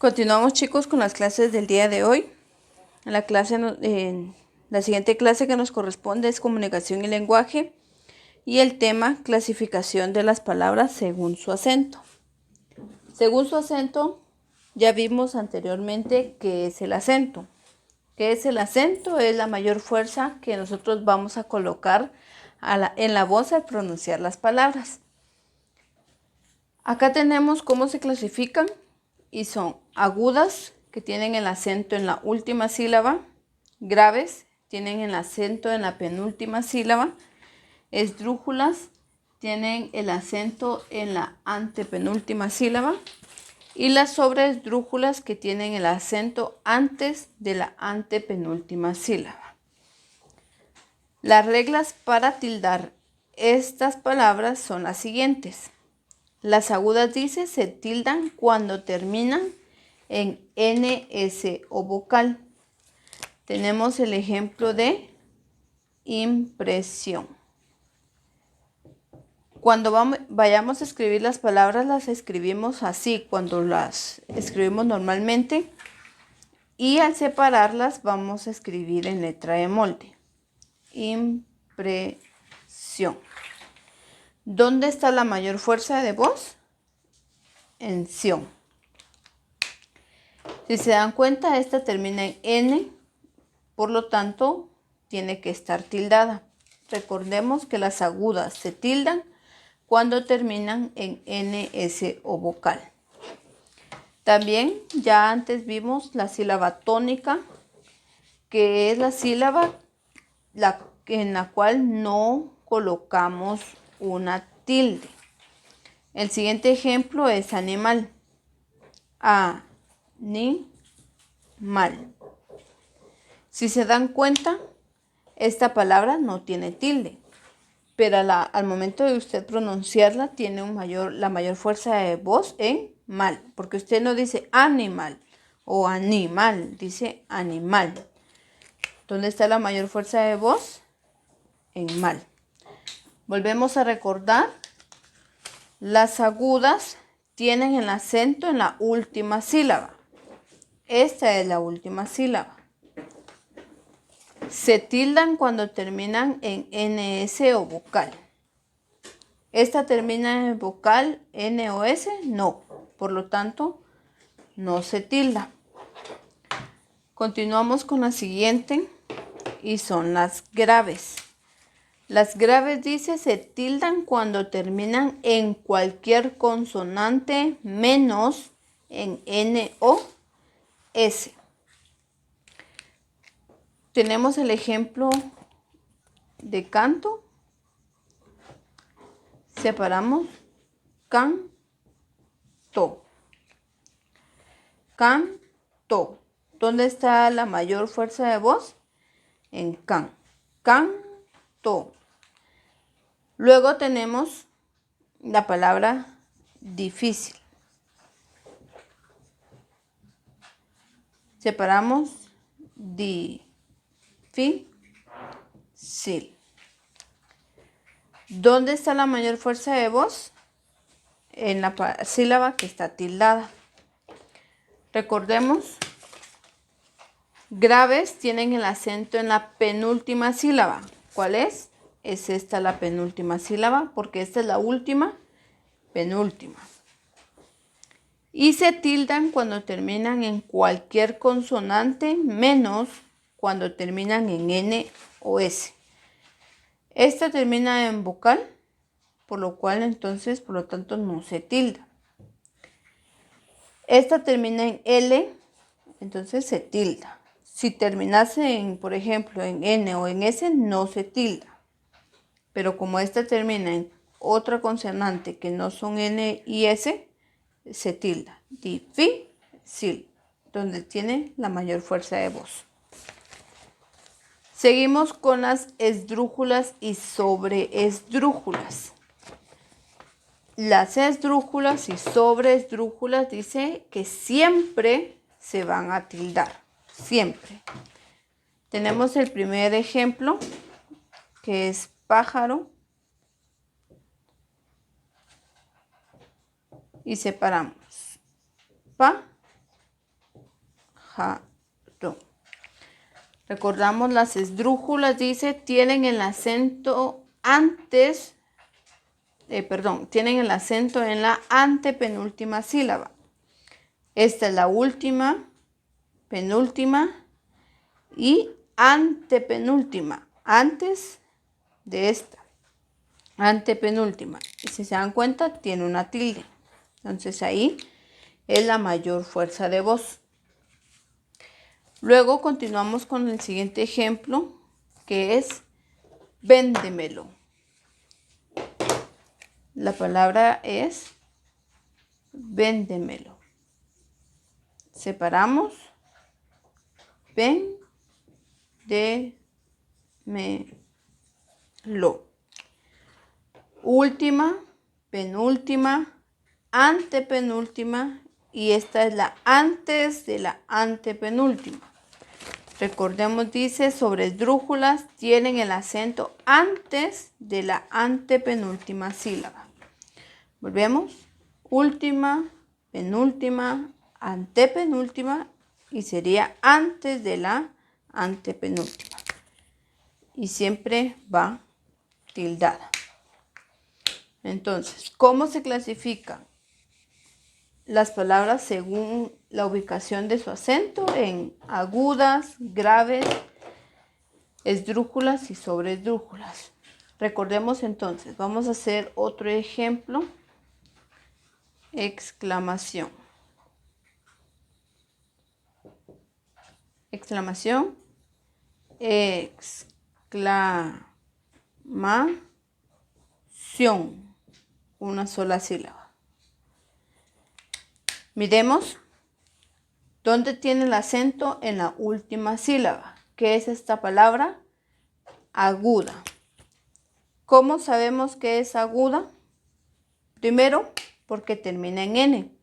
Continuamos, chicos, con las clases del día de hoy. La siguiente clase que nos corresponde es comunicación y lenguaje y el tema clasificación de las palabras según su acento. Según su acento, ya vimos anteriormente qué es el acento. ¿Qué es el acento? Es la mayor fuerza que nosotros vamos a colocar en la voz al pronunciar las palabras. Acá tenemos cómo se clasifican y son agudas, que tienen el acento en la última sílaba, graves, tienen el acento en la penúltima sílaba, esdrújulas, tienen el acento en la antepenúltima sílaba, y las sobreesdrújulas, que tienen el acento antes de la antepenúltima sílaba. Las reglas para tildar estas palabras son las siguientes. Las agudas, dice, se tildan cuando terminan en NS o vocal. Tenemos el ejemplo de impresión. Cuando vayamos a escribir las palabras, las escribimos así, cuando las escribimos normalmente. Y al separarlas, vamos a escribir en letra de molde. Impresión. ¿Dónde está la mayor fuerza de voz? En ción. Si se dan cuenta, esta termina en N, por lo tanto, tiene que estar tildada. Recordemos que las agudas se tildan cuando terminan en NS o vocal. También ya antes vimos la sílaba tónica, que es la sílaba en la cual no colocamos una tilde. El siguiente ejemplo es animal. Animal. Si se dan cuenta, esta palabra no tiene tilde, pero al momento de usted pronunciarla tiene la mayor fuerza de voz en mal, porque usted no dice animal o animal, dice animal. ¿Dónde está la mayor fuerza de voz? En mal. Volvemos a recordar, las agudas tienen el acento en la última sílaba. Esta es la última sílaba. Se tildan cuando terminan en NS o vocal. ¿Esta termina en vocal N o S? No. Por lo tanto, no se tilda. Continuamos con la siguiente y son las graves. Las graves, dice, se tildan cuando terminan en cualquier consonante menos en N o S. Tenemos el ejemplo de canto. Separamos canto. Canto. ¿Dónde está la mayor fuerza de voz? En can. Canto. Luego tenemos la palabra difícil. Separamos difícil. ¿Dónde está la mayor fuerza de voz? En la sílaba que está tildada. Recordemos, graves tienen el acento en la penúltima sílaba. ¿Cuál es? Es esta la penúltima sílaba, porque esta es la última, penúltima. Y se tildan cuando terminan en cualquier consonante menos cuando terminan en N o S. Esta termina en vocal, por lo tanto no se tilda. Esta termina en L, entonces se tilda. Si terminase por ejemplo, en N o en S, no se tilda. Pero como esta termina en otra consonante que no son N y S, se tilda. Difícil, donde tiene la mayor fuerza de voz. Seguimos con las esdrújulas y sobreesdrújulas. Las esdrújulas y sobreesdrújulas dice que siempre se van a tildar. Siempre. Tenemos el primer ejemplo, que es pájaro. Y separamos. pájaro. Recordamos las esdrújulas, dice, tienen el acento tienen el acento en la antepenúltima sílaba. Esta es la última, penúltima y antepenúltima, antes de esta, antepenúltima. Y si se dan cuenta, tiene una tilde. Entonces ahí es la mayor fuerza de voz. Luego continuamos con el siguiente ejemplo, que es véndemelo. La palabra es véndemelo. Separamos. Véndemelo. Última, penúltima, antepenúltima y esta es la antes de la antepenúltima. Recordemos, dice, sobre esdrújulas tienen el acento antes de la antepenúltima sílaba. Volvemos. Última, penúltima, antepenúltima y sería antes de la antepenúltima. Y siempre va tildada. Entonces, ¿cómo se clasifican las palabras según la ubicación de su acento? En agudas, graves, esdrújulas y sobreesdrújulas. Recordemos entonces, vamos a hacer otro ejemplo. Exclamación. Exclamación. Exclamación. Una sola sílaba. Miremos dónde tiene el acento en la última sílaba. ¿Qué es esta palabra? Aguda. ¿Cómo sabemos que es aguda? Primero, porque termina en N.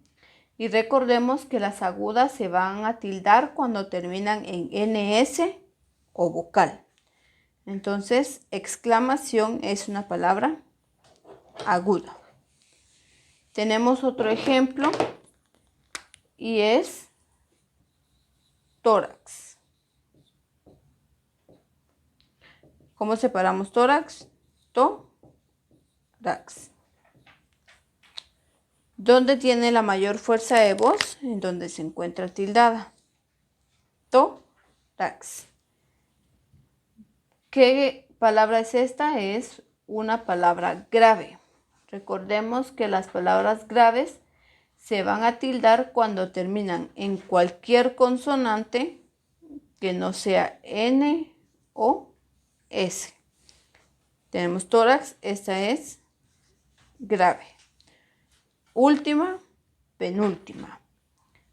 Y recordemos que las agudas se van a tildar cuando terminan en NS o vocal. Entonces, exclamación es una palabra aguda. Tenemos otro ejemplo y es tórax. ¿Cómo separamos tórax? Tórax. ¿Dónde tiene la mayor fuerza de voz? En donde se encuentra tildada. Tórax. ¿Qué palabra es esta? Es una palabra grave. Recordemos que las palabras graves se van a tildar cuando terminan en cualquier consonante que no sea N o S. Tenemos tórax, esta es grave. Última, penúltima.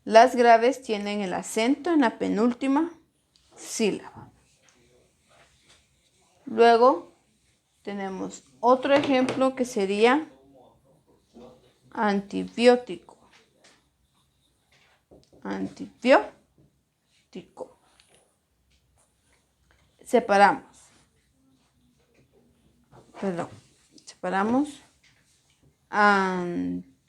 Las graves tienen el acento en la penúltima sílaba. Luego tenemos otro ejemplo que sería antibiótico. Antibiótico. Separamos antibiótico.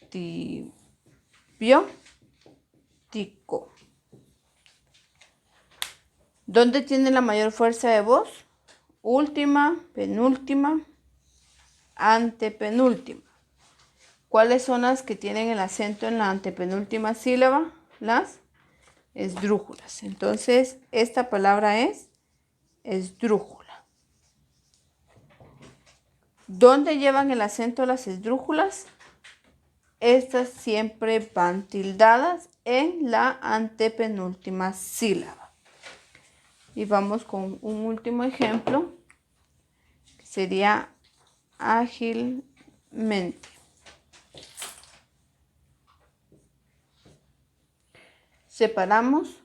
¿Dónde tiene la mayor fuerza de voz? Última, penúltima, antepenúltima. ¿Cuáles son las que tienen el acento en la antepenúltima sílaba? Las esdrújulas. Entonces, esta palabra es esdrújula. ¿Dónde llevan el acento las esdrújulas? Estas siempre van tildadas en la antepenúltima sílaba. Y vamos con un último ejemplo, que sería ágilmente. Separamos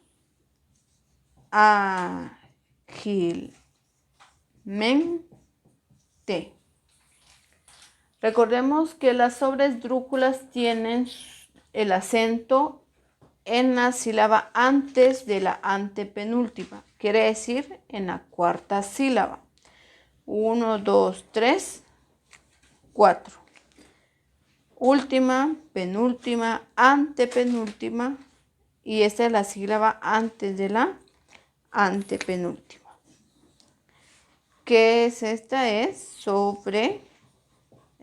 ágilmente. Recordemos que las sobreesdrújulas tienen el acento en la sílaba antes de la antepenúltima. Quiere decir en la cuarta sílaba. 1, 2, 3, 4. Última, penúltima, antepenúltima y esta es la sílaba antes de la antepenúltima. ¿Qué es esta? Es sobre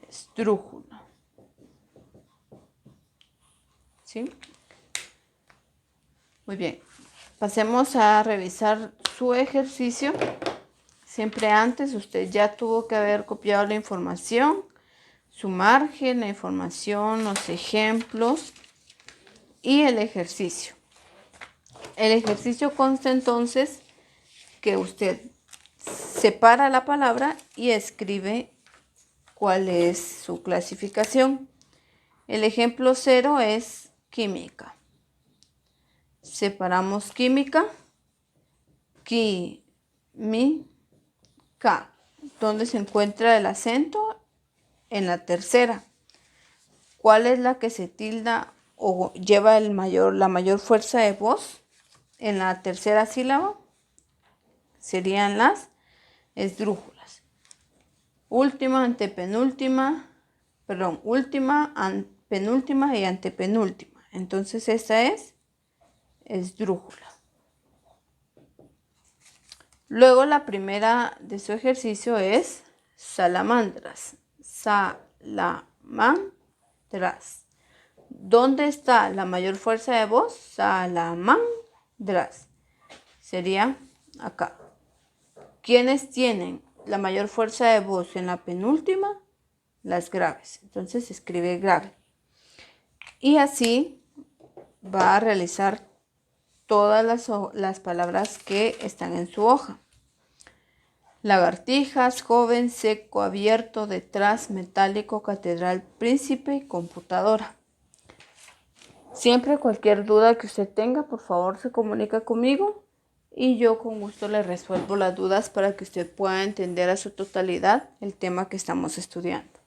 esdrújula. ¿Sí? Muy bien. Pasemos a revisar su ejercicio. Siempre antes usted ya tuvo que haber copiado la información, su margen, la información, los ejemplos y el ejercicio. El ejercicio consta entonces que usted separa la palabra y escribe cuál es su clasificación. El ejemplo 0 es química. Separamos química, química. ¿Dónde se encuentra el acento? En la tercera. ¿Cuál es la que se tilda o lleva la mayor fuerza de voz? En la tercera sílaba serían las esdrújulas. Última, antepenúltima, perdón, última, penúltima y antepenúltima. Entonces esta es esdrújula. Luego la primera de su ejercicio es salamandras. Salamandras. ¿Dónde está la mayor fuerza de voz? Salamandras. Sería acá. ¿Quiénes tienen la mayor fuerza de voz en la penúltima? Las graves. Entonces se escribe grave. Y así va a realizar todas las palabras que están en su hoja. Lagartijas, joven, seco, abierto, detrás, metálico, catedral, príncipe y computadora. Siempre cualquier duda que usted tenga, por favor se comunica conmigo y yo con gusto le resuelvo las dudas para que usted pueda entender a su totalidad el tema que estamos estudiando.